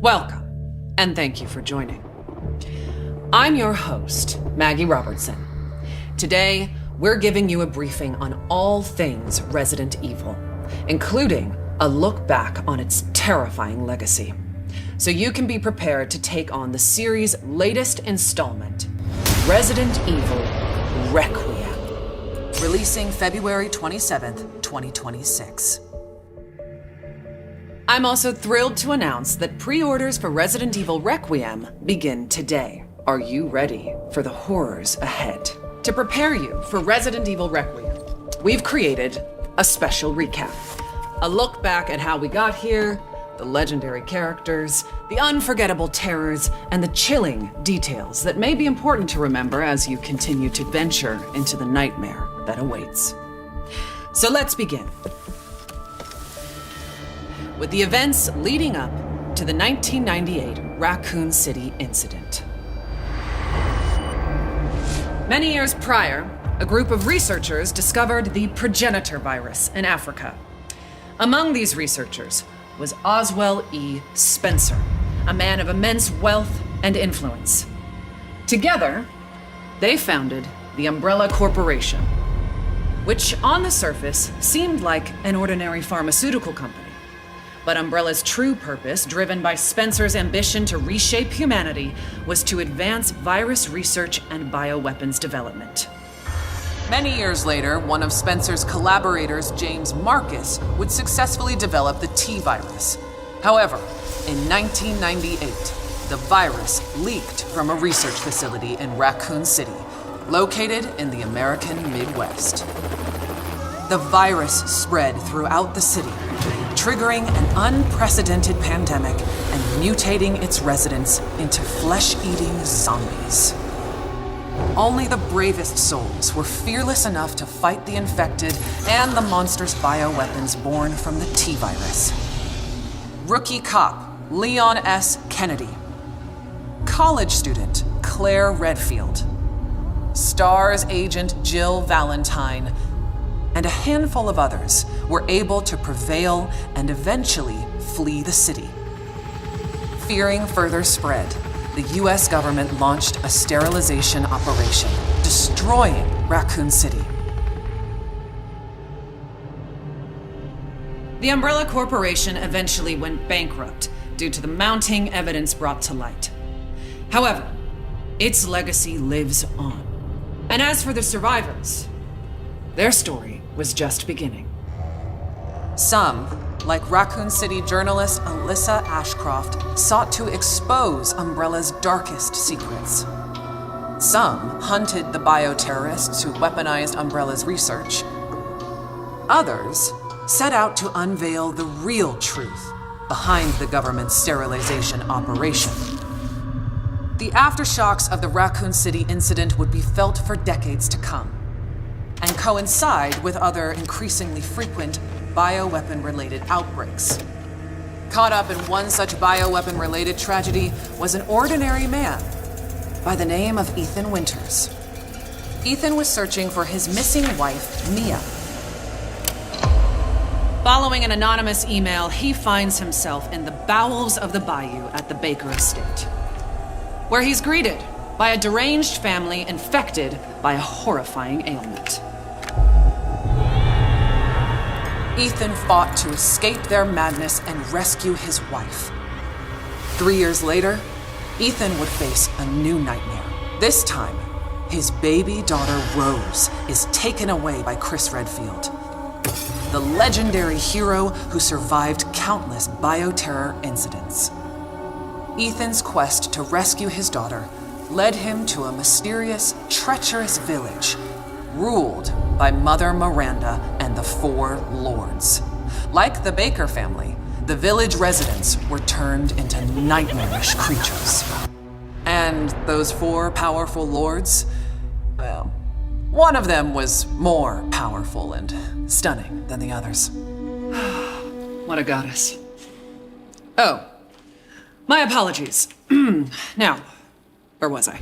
Welcome, and thank you for joining. I'm your host, Maggie Robertson. Today, we're giving you a briefing on all things Resident Evil, including a look back on its terrifying legacy, so you can be prepared to take on the series' latest installment, Resident Evil Requiem, releasing February 27th, 2026. I'm also thrilled to announce that pre-orders for Resident Evil Requiem begin today. Are you ready for the horrors ahead? To prepare you for Resident Evil Requiem, we've created a special recap. A look back at how we got here, the legendary characters, the unforgettable terrors, and the chilling details that may be important to remember as you continue to venture into the nightmare that awaits. So let's begin with the events leading up to the 1998 Raccoon City incident. Many years prior, a group of researchers discovered the progenitor virus in Africa. Among these researchers was Oswell E. Spencer, a man of immense wealth and influence. Together, they founded the Umbrella Corporation, which on the surface seemed like an ordinary pharmaceutical company. But Umbrella's true purpose, driven by Spencer's ambition to reshape humanity, was to advance virus research and bioweapons development. Many years later, one of Spencer's collaborators, James Marcus, would successfully develop the T-virus. However, in 1998, the virus leaked from a research facility in Raccoon City, located in the American Midwest. The virus spread throughout the city, triggering an unprecedented pandemic and mutating its residents into flesh-eating zombies. Only the bravest souls were fearless enough to fight the infected and the monstrous bioweapons born from the T-virus. Rookie cop Leon S. Kennedy, college student Claire Redfield, STARS agent Jill Valentine, and a handful of others were able to prevail and eventually flee the city. Fearing further spread, the US government launched a sterilization operation, destroying Raccoon City. The Umbrella Corporation eventually went bankrupt due to the mounting evidence brought to light. However, its legacy lives on. And as for the survivors, their story was just beginning. Some, like Raccoon City journalist Alyssa Ashcroft, sought to expose Umbrella's darkest secrets. Some hunted the bioterrorists who weaponized Umbrella's research. Others set out to unveil the real truth behind the government's sterilization operation. The aftershocks of the Raccoon City incident would be felt for decades to come, and coincide with other increasingly frequent bioweapon-related outbreaks. Caught up in one such bioweapon-related tragedy was an ordinary man by the name of Ethan Winters. Ethan was searching for his missing wife, Mia. Following an anonymous email, he finds himself in the bowels of the bayou at the Baker estate, where he's greeted by a deranged family infected by a horrifying ailment. Ethan fought to escape their madness and rescue his wife. 3 years later, Ethan would face a new nightmare. This time, his baby daughter Rose is taken away by Chris Redfield, the legendary hero who survived countless bioterror incidents. Ethan's quest to rescue his daughter led him to a mysterious, treacherous village ruled by Mother Miranda and the Four Lords. Like the Baker family, the village residents were turned into nightmarish creatures. And those four powerful lords, well, one of them was more powerful and stunning than the others. What a goddess. Oh, my apologies. Now, where was I?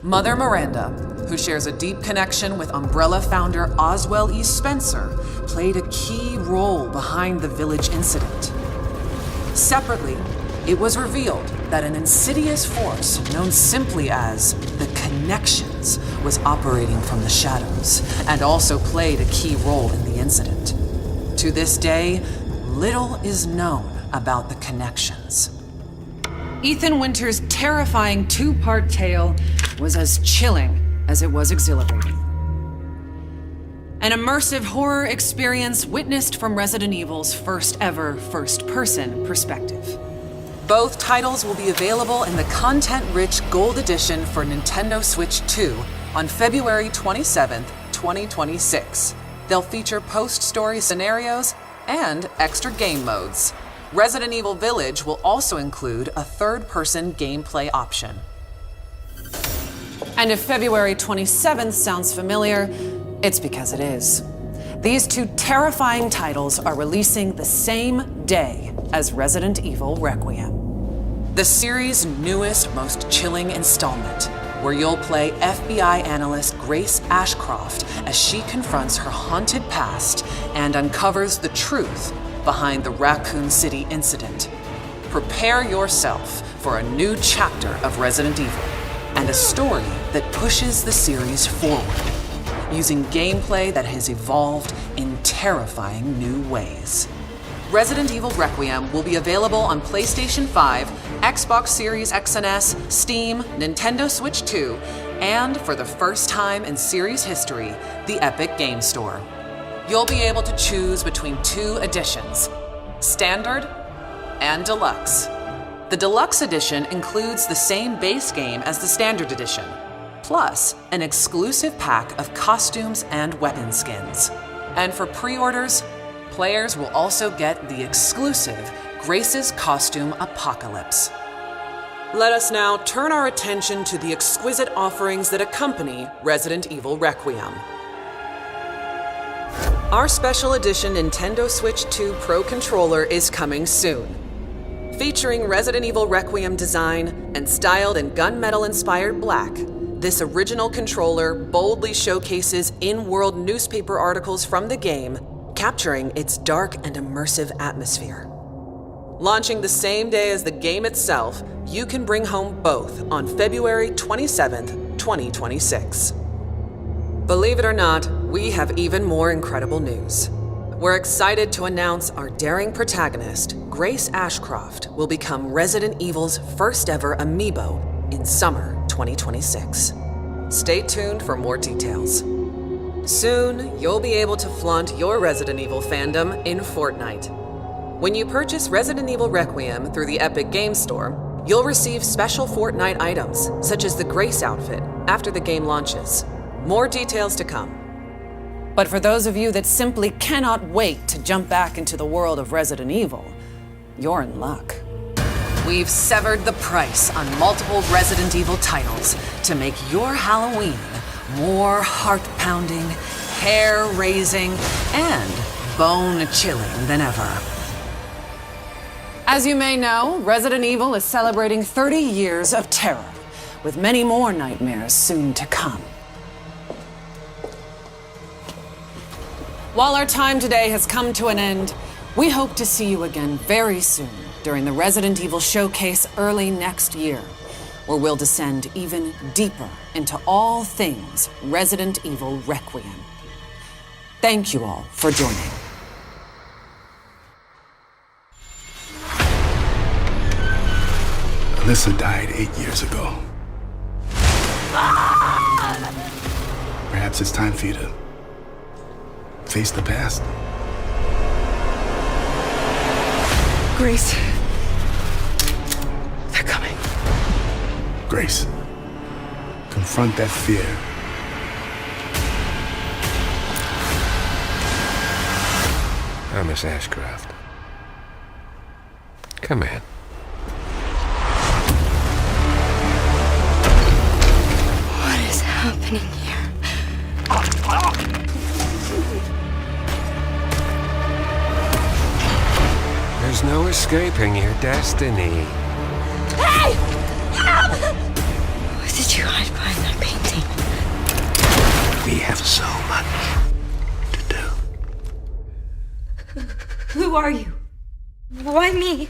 Mother Miranda, who shares a deep connection with Umbrella founder Oswell E. Spencer, played a key role behind the village incident. Separately, it was revealed that an insidious force known simply as the Connections was operating from the shadows and also played a key role in the incident. To this day, little is known about the Connections. Ethan Winter's terrifying two-part tale was as chilling as it was exhilarating. An immersive horror experience witnessed from Resident Evil's first ever first-person perspective. Both titles will be available in the content-rich Gold Edition for Nintendo Switch 2 on February 27th, 2026. They'll feature post-story scenarios and extra game modes. Resident Evil Village will also include a third-person gameplay option. And if February 27th sounds familiar, it's because it is. These two terrifying titles are releasing the same day as Resident Evil Requiem. The series' newest, most chilling installment, where you'll play FBI analyst Grace Ashcroft as she confronts her haunted past and uncovers the truth behind the Raccoon City incident. Prepare yourself for a new chapter of Resident Evil and a story that pushes the series forward, using gameplay that has evolved in terrifying new ways. Resident Evil Requiem will be available on PlayStation 5, Xbox Series X and S, Steam, Nintendo Switch 2, and for the first time in series history, the Epic Game Store. You'll be able to choose between two editions, Standard and Deluxe. The Deluxe Edition includes the same base game as the Standard Edition, plus an exclusive pack of costumes and weapon skins. And for pre-orders, players will also get the exclusive Grace's Costume Apocalypse. Let us now turn our attention to the exquisite offerings that accompany Resident Evil Requiem. Our special edition Nintendo Switch 2 Pro controller is coming soon. Featuring Resident Evil Requiem design and styled in gunmetal-inspired black, this original controller boldly showcases in-world newspaper articles from the game, capturing its dark and immersive atmosphere. Launching the same day as the game itself, you can bring home both on February 27th, 2026. Believe it or not, we have even more incredible news. We're excited to announce our daring protagonist, Grace Ashcroft, will become Resident Evil's first ever amiibo in summer 2026. Stay tuned for more details. Soon, you'll be able to flaunt your Resident Evil fandom in Fortnite. When you purchase Resident Evil Requiem through the Epic Game Store, you'll receive special Fortnite items, such as the Grace outfit, after the game launches. More details to come. But for those of you that simply cannot wait to jump back into the world of Resident Evil, you're in luck. We've severed the price on multiple Resident Evil titles to make your Halloween more heart-pounding, hair-raising, and bone-chilling than ever. As you may know, Resident Evil is celebrating 30 years of terror, with many more nightmares soon to come. While our time today has come to an end, we hope to see you again very soon during the Resident Evil Showcase early next year, where we'll descend even deeper into all things Resident Evil Requiem. Thank you all for joining. Alyssa died 8 years ago. Perhaps it's time for you to face the past. Grace. They're coming. Grace, confront that fear. Miss Ashcroft. Come in. What is happening here? There's no escaping your destiny. Hey! Help! What did you hide behind that painting? We have so much to do. Who are you? Why me?